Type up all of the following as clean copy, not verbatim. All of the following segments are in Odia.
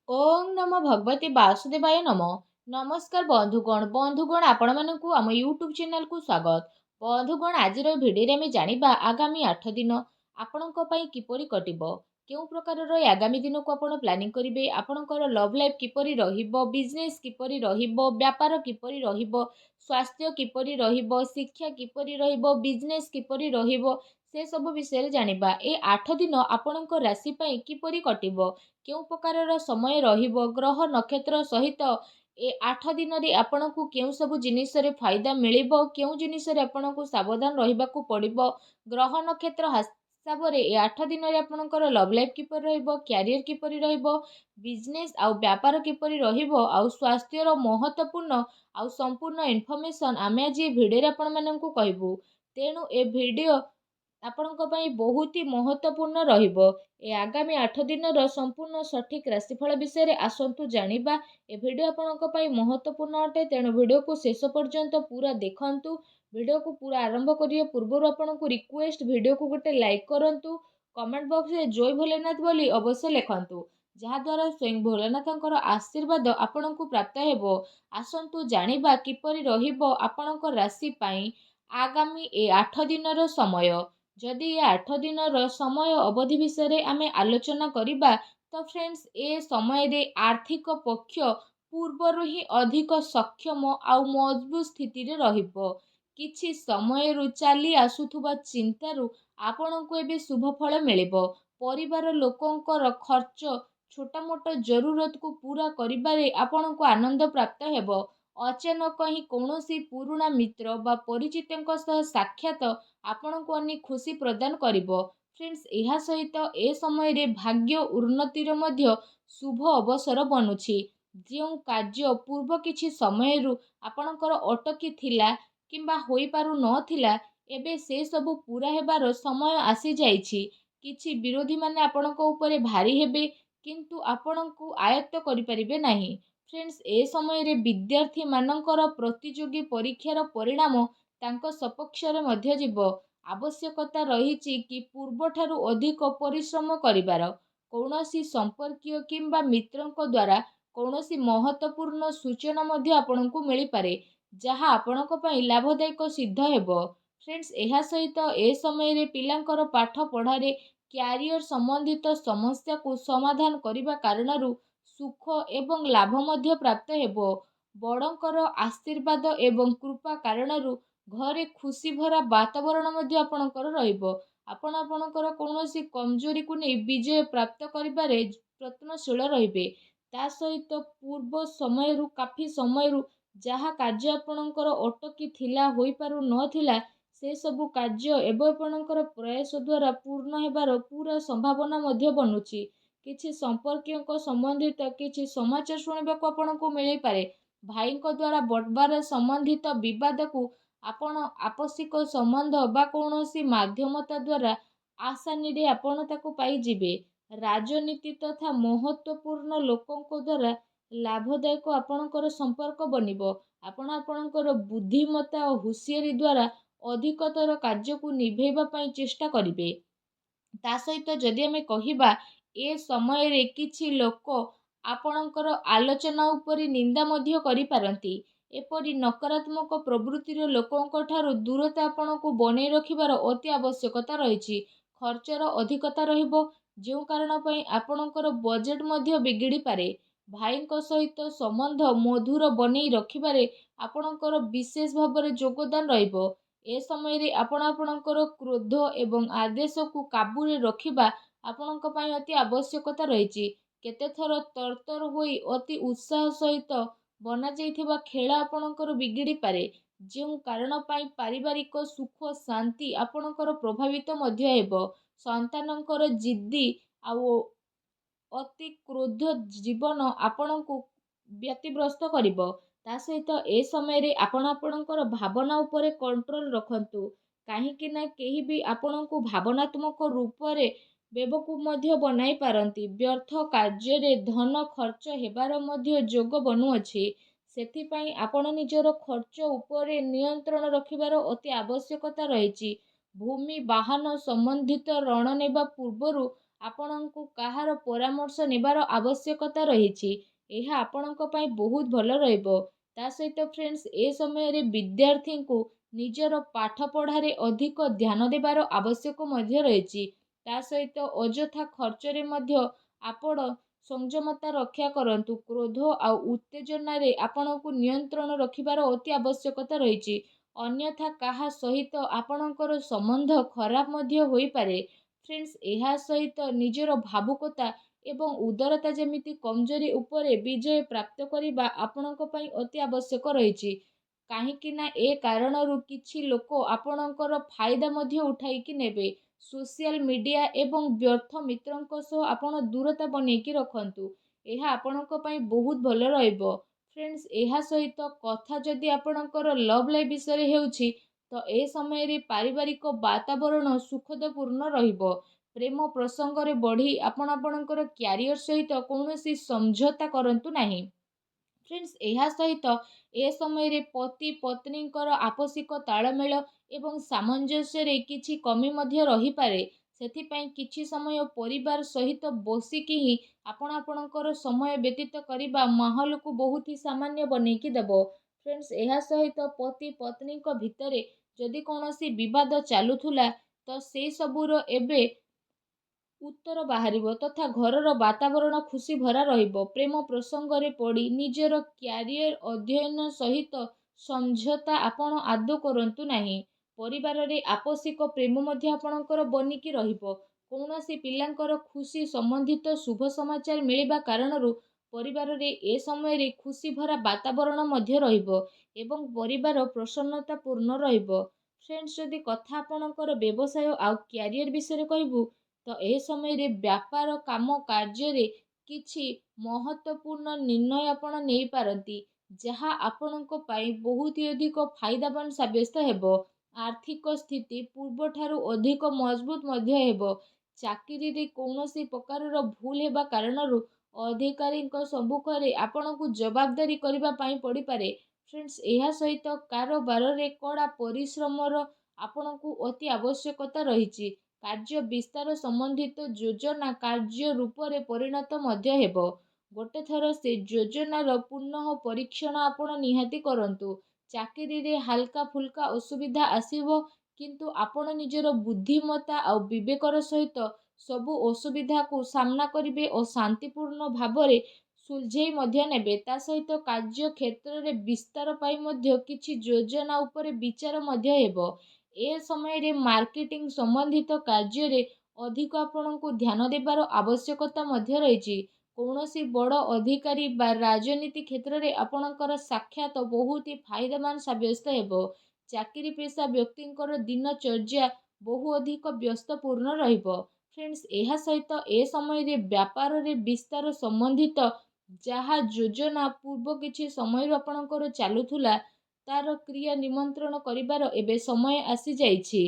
ओम नमो भगवते वासुदेवाय नमो। नमस्कार बंधुगण आपण मानकु आम यूट्यूब चैनल को स्वागत। बंधुगण आज भिडियो में जानिबा आगामी 8 दिन आपणक पई किपरि कटिबो, केउ प्रकार आगामी दिन को आपण प्लानिंग करिवे, आपणकर लव लाइफ किपरि रहिबो, बिजनेस किपरि रहिबो, व्यापार किपरि रहिबो, स्वास्थ्य किपरि रहिबो, शिक्षा किपरि रहिबो, बिजनेस किपरि रहिबो, से सब विषय जानिबा। ए 8 दिन आपणक राशि पई किपरि कटिबो, केउ प्रकार समय रहिबो, ग्रह नक्षत्र सहित ए 8 दिन रे आपणकु केउ सब जिनिस रे फायदा मिलिबो, केउ जिनिस रे आपणकु सावधान रहिबाकु पड़िबो। ग्रह नक्षत्र हिसाब रे ए 8 दिन रे आपणकर लव लाइफ किपर रहिबो, कैरियर किपरि रहिबो, बिजनेस आउ व्यापार किपरि रहिबो, आउ स्वास्थ्य रो महत्वपूर्ण आउ संपूर्ण इन्फॉर्मेशन आमे आज ए भिडियो रे आपण माननकु कहबो। तेणु ए भिडियो ଆପଣଙ୍କ ପାଇଁ ବହୁତ ହି ମହତ୍ୱପୂର୍ଣ୍ଣ ରହିବ। ଏ ଆଗାମୀ 8 ଦିନର ସମ୍ପୂର୍ଣ୍ଣ ସଠିକ୍ ରାଶିଫଳ ବିଷୟରେ ଆସନ୍ତୁ ଜାଣିବା। ଏ ଭିଡ଼ିଓ ଆପଣଙ୍କ ପାଇଁ ମହତ୍ୱପୂର୍ଣ୍ଣ ଅଟେ, ତେଣୁ ଭିଡ଼ିଓକୁ ଶେଷ ପର୍ଯ୍ୟନ୍ତ ପୁରା ଦେଖନ୍ତୁ। ଭିଡ଼ିଓକୁ ପୁରା ଆରମ୍ଭ କରିବା ପୂର୍ବରୁ ଆପଣଙ୍କୁ ରିକ୍ୱେଷ୍ଟ, ଭିଡ଼ିଓକୁ ଗୋଟେ ଲାଇକ୍ କରନ୍ତୁ। କମେଣ୍ଟ ବକ୍ସରେ ଜୟ ଭୋଲେନାଥ ବୋଲି ଅବଶ୍ୟ ଲେଖନ୍ତୁ, ଯାହାଦ୍ୱାରା ସ୍ୱୟଂ ଭୋଲେନାଥଙ୍କର ଆଶୀର୍ବାଦ ଆପଣଙ୍କୁ ପ୍ରାପ୍ତ ହେବ। ଆସନ୍ତୁ ଜାଣିବା କିପରି ରହିବ ଆପଣଙ୍କ ରାଶି ପାଇଁ ଆଗାମୀ ଏ 8 ଦିନର ସମୟ। जदि ये 8 दिन समय अवधि विषय आमे आलोचना करिबा, तो फ्रेंड्स ए समय रे आर्थिक पक्ष पूर्वर ही अधिक सक्षम आउ मजबूत स्थिति रे रहिबो। किछि समय रु चली आसुथुबा चिंतारु आपनकु एबे शुभ फल मिलिबो। परिवार लोकंकर खर्च, छोटा मोटा जरूरत को पूरा करिबारे आपनकु आनंद प्राप्त हेबो। अचानक ही कौनसी पुराना मित्र बा परिचितଙ୍କ सह साक्षात आपनकु अनेक खुशी प्रदान करिबो। फ्रेंड्स एहा सहित ए समय रे भाग्य उन्नतिर मध्य शुभ अवसर बनुछि। जो कार्य पूर्व किछि समय रु आपनकर अटकी थिला किंबा होई पारु नथिला, एबे से सब पूरा हेबार समय आसी जाइछि। किछि विरोधी माने आपनक ऊपर भारी हेबे, किंतु आपनकु आयत्त करि परिबे नाही। फ्रेंड्स ए समय रे विद्यार्थी मानकर प्रतियोगी परीक्षार परिणाम तांको सपक्ष रे मध्य जीव। आवश्यकता रहिछि कि पूर्वठारु अधिक परिश्रम करिबार। कौनसी संपर्कीय किंबा मित्रଙ୍କ द्वारा कौनसी महत्वपूर्ण सूचना मध्य आपनकु मिली पारे, जहा आपनक पई लाभदायक सिद्ध हेबो। फ्रेंड्स एहा सहित ए समय रे पिलांकर पाठ पढ़ारे कैरियर संबंधित समस्या को समाधान करिबा कारणरु सुख एवं लाभ मध्य प्राप्त हेबो। बड़ंकर आशीर्वाद एवं कृपा कारणरु घरे खुशी भरा वातावरण मध्य आपणकर रहिबो। आपण आपणकर कौनसी कमजोरी को नहीं विजय प्राप्त करिबारे प्रयत्नशील रहिबे। ता सहित पूर्व समय रु काफी समय रु जहा कार्य आपणकर अटकी थिला होई पारु नथिला, से सबु कार्य एवं आपणकर प्रयास द्वारा पूर्ण हेबार पूरा संभावना मध्य बनुछि। किछि संपर्कीय संबंधित किछि समाचार शुणिबाकु आपणकु मिली पारे। भाईଙ୍କ द्वारा बड़बार संबंधित विवाद को आपण आपसिक संबंध बा कौनसी माध्यमता द्वारा आसानी रे आपण ताको पाई जिबे। राजनीति तथा महत्वपूर्ण लोकंको द्वारा लाभदायक आपणकर संपर्क बनिबो। आपण आपणकर बुद्धिमत्ता और हुशियारी द्वारा अधिकतर कार्य को निभेबा पई चेष्टा करिवे। ता सहित जदि आमे कहिबा, ए समय रे किछि लोक आपणकर आलोचना उपरि निंदा मध्य करि पारंती। एपरि नकारात्मक प्रवृत्तिर लोकंक ठारू दूरता आपणकु बनै रखिबार अति आवश्यकता रहिछि। खर्चर अधिकता रहिबो, जो कारण पई आपणकर बजेट मध्य बिगिड़ी पारे। भाईଙ୍କ सहित संबंध मधुर बनै रखिबारे आपणकर विशेष भाବରେ योगदान रहिबो। ए समय रे आपण आपणकर क्रोध एवं आदेश को काबू रे रखिबा आपणक पई अति आवश्यकता रहिछि। केते थर तरतर होई अति उत्साह सहित बना जाइथिबा खेल आपणकर बिगिड़ी पारे, जो कारण पई पारिवारिक सुख शांति आपणकर प्रभावित मध्य हेबो। संतानकर जिद्दी आउ अति क्रोध जीवन आपणकु व्यतिग्रस्त करिबो। ता सहित ए समय रे आपण आपणकर भावना उपरे कंट्रोल रखंतु, काहेकि ना केही भी आपणकु भावनात्मक रूप रे बेवकूफ मध्य बनाई पारंती। व्यर्थ कार्य रे धन खर्च हेबार मध्य जोग बनुअछि। सेथि पई आपण निजर खर्च उपरे नियंत्रण रखिबार अति आवश्यकता रहिछि। भूमि वाहन संबंधित ऋण नेबा पूर्वरु ଆପଣଙ୍କୁ କାହାର ପରାମର୍ଶ ନେବାର ଆବଶ୍ୟକତା ରହିଛି। ଏହା ଆପଣଙ୍କ ପାଇଁ ବହୁତ ଭଲ ରହିବ। ତା ସହିତ ଫ୍ରେଣ୍ଡସ୍, ଏ ସମୟରେ ବିଦ୍ୟାର୍ଥୀଙ୍କୁ ନିଜର ପାଠ ପଢ଼ାରେ ଅଧିକ ଧ୍ୟାନ ଦେବାର ଆବଶ୍ୟକ ମଧ୍ୟ ରହିଛି। ତା ସହିତ ଅଯଥା ଖର୍ଚ୍ଚରେ ମଧ୍ୟ ଆପଣ ସଂଯମତା ରକ୍ଷା କରନ୍ତୁ। କ୍ରୋଧ ଆଉ ଉତ୍ତେଜନାରେ ଆପଣଙ୍କୁ ନିୟନ୍ତ୍ରଣ ରଖିବାର ଅତି ଆବଶ୍ୟକତା ରହିଛି। ଅନ୍ୟଥା କାହା ସହିତ ଆପଣଙ୍କର ସମ୍ବନ୍ଧ ଖରାପ ମଧ୍ୟ ହୋଇପାରେ। ଫ୍ରେଣ୍ଡସ୍, ଏହା ସହିତ ନିଜର ଭାବୁକତା ଏବଂ ଉଦାରତା ଯେମିତି କମଜୋରି ଉପରେ ବିଜୟ ପ୍ରାପ୍ତ କରିବା ଆପଣଙ୍କ ପାଇଁ ଅତି ଆବଶ୍ୟକ ରହିଛି। କାହିଁକି ନା ଏ କାରଣରୁ କିଛି ଲୋକ ଆପଣଙ୍କର ଫାଇଦା ମଧ୍ୟ ଉଠାଇକି ନେବେ। ସୋସିଆଲ ମିଡ଼ିଆ ଏବଂ ବ୍ୟର୍ଥ ମିତ୍ରଙ୍କ ସହ ଆପଣ ଦୂରତା ବନେଇକି ରଖନ୍ତୁ। ଏହା ଆପଣଙ୍କ ପାଇଁ ବହୁତ ଭଲ ରହିବ। ଫ୍ରେଣ୍ଡସ୍, ଏହା ସହିତ କଥା ଯଦି ଆପଣଙ୍କର ଲଭ୍ ଲାଇଫ୍ ବିଷୟରେ ହେଉଛି, ତ ଏ ସମୟରେ ପାରିବାରିକ ବାତାବରଣ ସୁଖଦପୂର୍ଣ୍ଣ ରହିବ। ପ୍ରେମ ପ୍ରସଙ୍ଗରେ ବଢ଼ି ଆପଣ ଆପଣଙ୍କର କ୍ୟାରିୟର ସହିତ କୌଣସି ସମଝୋତା କରନ୍ତୁ ନାହିଁ। ଫ୍ରେଣ୍ଡସ୍, ଏହା ସହିତ ଏ ସମୟରେ ପତି ପତ୍ନୀଙ୍କର ଆପୋଷିକ ତାଳମେଳ ଏବଂ ସାମଞ୍ଜସ୍ୟରେ କିଛି କମି ମଧ୍ୟ ରହିପାରେ। ସେଥିପାଇଁ କିଛି ସମୟ ପରିବାର ସହିତ ବସିକି ହିଁ ଆପଣ ଆପଣଙ୍କର ସମୟ ବ୍ୟତୀତ କରିବା ମାହୋଲକୁ ବହୁତ ହି ସାମାନ୍ୟ ବନେଇକି ଦେବ। ଫ୍ରେଣ୍ଡସ୍, ଏହା ସହିତ ପତି ପତ୍ନୀଙ୍କ ଭିତରେ ଯଦି କୌଣସି ବିବାଦ ଚାଲୁଥିଲା, ତ ସେ ସବୁର ଏବେ ଉତ୍ତର ବାହାରିବ ତଥା ଘରର ବାତାବରଣ ଖୁସି ଭରା ରହିବ। ପ୍ରେମ ପ୍ରସଙ୍ଗରେ ପଡ଼ି ନିଜର କ୍ୟାରିୟର ଅଧ୍ୟୟନ ସହିତ ସମଝୋତା ଆପଣ ଆଦୌ କରନ୍ତୁ ନାହିଁ। ପରିବାରରେ ଆପୋଷିକ ପ୍ରେମ ମଧ୍ୟ ଆପଣଙ୍କର ବନିକି ରହିବ। କୌଣସି ପିଲାଙ୍କର ଖୁସି ସମ୍ବନ୍ଧିତ ଶୁଭ ସମାଚାର ମିଳିବା କାରଣରୁ ପରିବାରରେ ଏ ସମୟରେ ଖୁସି ଭରା ବାତାବରଣ ମଧ୍ୟ ରହିବ ଏବଂ ପରିବାର ପ୍ରସନ୍ନତାପୂର୍ଣ୍ଣ ରହିବ। ଫ୍ରେଣ୍ଡସ୍, ଯଦି କଥା ଆପଣଙ୍କର ବ୍ୟବସାୟ ଆଉ କ୍ୟାରିୟର ବିଷୟରେ କହିବୁ, ତ ଏ ସମୟରେ ବ୍ୟାପାର କାମ କାର୍ଯ୍ୟରେ କିଛି ମହତ୍ତ୍ୱପୂର୍ଣ୍ଣ ନିର୍ଣ୍ଣୟ ଆପଣ ନେଇପାରନ୍ତି, ଯାହା ଆପଣଙ୍କ ପାଇଁ ବହୁତ ଅଧିକ ଫାଇଦାବାନ ସାବ୍ୟସ୍ତ ହେବ। ଆର୍ଥିକ ସ୍ଥିତି ପୂର୍ବଠାରୁ ଅଧିକ ମଜବୁତ ମଧ୍ୟ ହେବ। ଚାକିରିରେ କୌଣସି ପ୍ରକାରର ଭୁଲ ହେବା କାରଣରୁ ଅଧିକାରୀଙ୍କ ସମ୍ମୁଖରେ ଆପଣଙ୍କୁ ଜବାବଦାରୀ କରିବା ପାଇଁ ପଡ଼ିପାରେ। ଫ୍ରେଣ୍ଡସ୍, ଏହା ସହିତ କାରବାରରେ କଡ଼ା ପରିଶ୍ରମର ଆପଣଙ୍କୁ ଅତି ଆବଶ୍ୟକତା ରହିଛି। କାର୍ଯ୍ୟ ବିସ୍ତାର ସମ୍ବନ୍ଧିତ ଯୋଜନା କାର୍ଯ୍ୟ ରୂପରେ ପରିଣତ ମଧ୍ୟ ହେବ। ଗୋଟେ ଥର ସେ ଯୋଜନାର ପୁନଃ ପରୀକ୍ଷଣ ଆପଣ ନିହାତି କରନ୍ତୁ। ଚାକିରିରେ ହାଲକା ଫୁଲକା ଅସୁବିଧା ଆସିବ, କିନ୍ତୁ ଆପଣ ନିଜର ବୁଦ୍ଧିମତ୍ତା ଆଉ ବିବେକର ସହିତ ସବୁ ଅସୁବିଧାକୁ ସାମ୍ନା କରିବେ ଓ ଶାନ୍ତିପୂର୍ଣ୍ଣ ଭାବରେ ସୁଲଝେଇ ମଧ୍ୟ ନେବେ। ତା ସହିତ କାର୍ଯ୍ୟ କ୍ଷେତ୍ରରେ ବିସ୍ତାର ପାଇଁ ମଧ୍ୟ କିଛି ଯୋଜନା ଉପରେ ବିଚାର ମଧ୍ୟ ହେବ। ଏ ସମୟରେ ମାର୍କେଟିଂ ସମ୍ବନ୍ଧିତ କାର୍ଯ୍ୟରେ ଅଧିକ ଆପଣଙ୍କୁ ଧ୍ୟାନ ଦେବାର ଆବଶ୍ୟକତା ମଧ୍ୟ ରହିଛି। କୌଣସି ବଡ଼ ଅଧିକାରୀ ବା ରାଜନୀତି କ୍ଷେତ୍ରରେ ଆପଣଙ୍କର ସାକ୍ଷାତ ବହୁତ ଫାଇଦାମାନ ସାବ୍ୟସ୍ତ ହେବ। ଚାକିରି ପେଶା ବ୍ୟକ୍ତିଙ୍କର ଦିନଚର୍ଯ୍ୟା ବହୁ ଅଧିକ ବ୍ୟସ୍ତପୂର୍ଣ୍ଣ ରହିବ। ଫ୍ରେଣ୍ଡସ୍, ଏହା ସହିତ ଏ ସମୟରେ ବ୍ୟାପାରରେ ବିସ୍ତାର ସମ୍ବନ୍ଧିତ ଯାହା ଯୋଜନା ପୂର୍ବ କିଛି ସମୟରୁ ଆପଣଙ୍କର ଚାଲୁଥିଲା, ତାର କ୍ରିୟା ନିମନ୍ତ୍ରଣ କରିବାର ଏବେ ସମୟ ଆସିଯାଇଛି।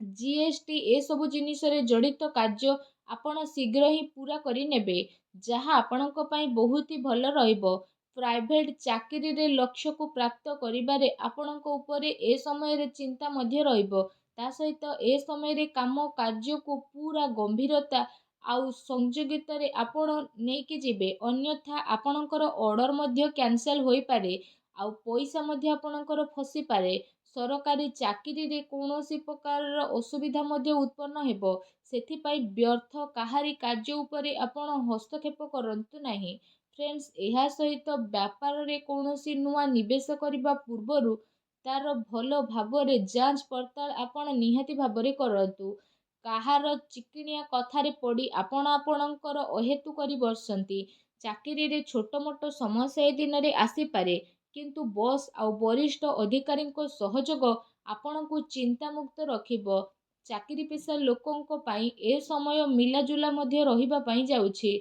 ଜିଏସ୍ଟି ଏସବୁ ଜିନିଷରେ ଜଡ଼ିତ କାର୍ଯ୍ୟ ଆପଣ ଶୀଘ୍ର ହିଁ ପୂରା କରିନେବେ, ଯାହା ଆପଣଙ୍କ ପାଇଁ ବହୁତ ହି ଭଲ ରହିବ। ପ୍ରାଇଭେଟ୍ ଚାକିରିରେ ଲକ୍ଷ୍ୟକୁ ପ୍ରାପ୍ତ କରିବାରେ ଆପଣଙ୍କ ଉପରେ ଏ ସମୟରେ ଚିନ୍ତା ମଧ୍ୟ ରହିବ। ତା ସହିତ ଏ ସମୟରେ କାମ କାର୍ଯ୍ୟକୁ ପୁରା ଗମ୍ଭୀରତା ଆଉ ସଂଯୋଗିତାରେ ଆପଣ ନେଇକି ଯିବେ। ଅନ୍ୟଥା ଆପଣଙ୍କର ଅର୍ଡ଼ର ମଧ୍ୟ କ୍ୟାନସେଲ୍ ହୋଇପାରେ ଆଉ ପଇସା ମଧ୍ୟ ଆପଣଙ୍କର ଫସିପାରେ। ସରକାରୀ ଚାକିରିରେ କୌଣସି ପ୍ରକାରର ଅସୁବିଧା ମଧ୍ୟ ଉତ୍ପନ୍ନ ହେବ। ସେଥିପାଇଁ ବ୍ୟର୍ଥ କାହାରି କାର୍ଯ୍ୟ ଉପରେ ଆପଣ ହସ୍ତକ୍ଷେପ କରନ୍ତୁ ନାହିଁ। ଫ୍ରେଣ୍ଡସ୍, ଏହା ସହିତ ବ୍ୟାପାରରେ କୌଣସି ନୂଆ ନିବେଶ କରିବା ପୂର୍ବରୁ ତାର ଭଲ ଭାବରେ ଯାଞ୍ଚ ପଡ଼ତାଳ ଆପଣ ନିହାତି ଭାବରେ କରନ୍ତୁ। କାହାର ଚିକିଣିଆ କଥାରେ ପଡ଼ି ଆପଣ ଆପଣଙ୍କର ଅହେତୁ କରି ବସନ୍ତି। ଚାକିରିରେ ଛୋଟ ମୋଟ ସମସ୍ୟା ଏ ଦିନରେ ଆସିପାରେ, କିନ୍ତୁ ବସ୍ ଆଉ ବରିଷ୍ଠ ଅଧିକାରୀଙ୍କ ସହଯୋଗ ଆପଣଙ୍କୁ ଚିନ୍ତାମୁକ୍ତ ରଖିବ। ଚାକିରି ପେଶା ଲୋକଙ୍କ ପାଇଁ ଏ ସମୟ ମିଲାଜୁଲା ମଧ୍ୟ ରହିବା ପାଇଁ ଯାଉଛି।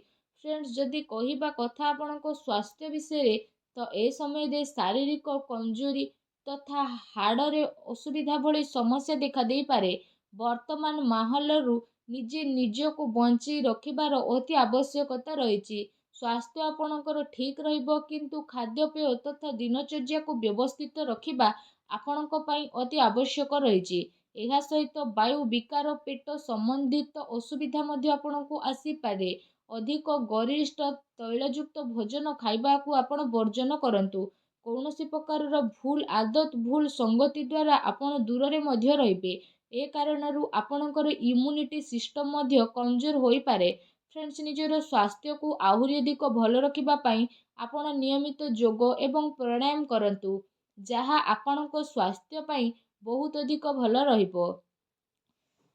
ଫ୍ରେଣ୍ଡସ୍, ଯଦି କହିବା କଥା ଆପଣଙ୍କ ସ୍ୱାସ୍ଥ୍ୟ ବିଷୟରେ, ତ ଏ ସମୟରେ ଶାରୀରିକ କମଜୋରି ତଥା ହାଡ଼ରେ ଅସୁବିଧା ଭଳି ସମସ୍ୟା ଦେଖାଦେଇପାରେ। ବର୍ତ୍ତମାନ ମାହୋଲରୁ ନିଜେ ନିଜକୁ ବଞ୍ଚେଇ ରଖିବାର ଅତି ଆବଶ୍ୟକତା ରହିଛି। ସ୍ୱାସ୍ଥ୍ୟ ଆପଣଙ୍କର ଠିକ୍ ରହିବ, କିନ୍ତୁ ଖାଦ୍ୟପେୟ ତଥା ଦିନଚର୍ଯ୍ୟାକୁ ବ୍ୟବସ୍ଥିତ ରଖିବା ଆପଣଙ୍କ ପାଇଁ ଅତି ଆବଶ୍ୟକ ରହିଛି। ଏହା ସହିତ ବାୟୁ ବିକାର, ପେଟ ସମ୍ବନ୍ଧିତ ଅସୁବିଧା ମଧ୍ୟ ଆପଣଙ୍କୁ ଆସିପାରେ। ଅଧିକ ଗରିଷ୍ଠ ତୈଳଯୁକ୍ତ ଭୋଜନ ଖାଇବାକୁ ଆପଣ ବର୍ଜନ କରନ୍ତୁ। କୌଣସି ପ୍ରକାରର ଭୁଲ ଆଦତ, ଭୁଲ ସଙ୍ଗତି ଦ୍ୱାରା ଆପଣ ଦୂରରେ ମଧ୍ୟ ରହିବେ। ଏ କାରଣରୁ ଆପଣଙ୍କର ଇମ୍ୟୁନିଟି ସିଷ୍ଟମ ମଧ୍ୟ କମଜୋର ହୋଇପାରେ। ଫ୍ରେଣ୍ଡସ୍, ନିଜର ସ୍ୱାସ୍ଥ୍ୟକୁ ଆହୁରି ଅଧିକ ଭଲ ରଖିବା ପାଇଁ ଆପଣ ନିୟମିତ ଯୋଗ ଏବଂ ପ୍ରାଣାୟାମ କରନ୍ତୁ, ଯାହା ଆପଣଙ୍କ ସ୍ୱାସ୍ଥ୍ୟ ପାଇଁ ବହୁତ ଅଧିକ ଭଲ ରହିବ।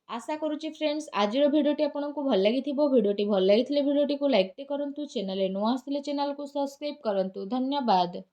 ଆଶା କରୁଛି ଫ୍ରେଣ୍ଡସ୍, ଆଜିର ଭିଡ଼ିଓଟି ଆପଣଙ୍କୁ ଭଲ ଲାଗିଥିବ। ଭିଡ଼ିଓଟି ଭଲ ଲାଗିଥିଲେ ଭିଡ଼ିଓଟିକୁ ଲାଇକ୍ କରନ୍ତୁ। ଚ୍ୟାନେଲରେ ନୂଆ ଆସିଥିଲେ ଚ୍ୟାନେଲକୁ ସବସ୍କ୍ରାଇବ୍ କରନ୍ତୁ। ଧନ୍ୟବାଦ।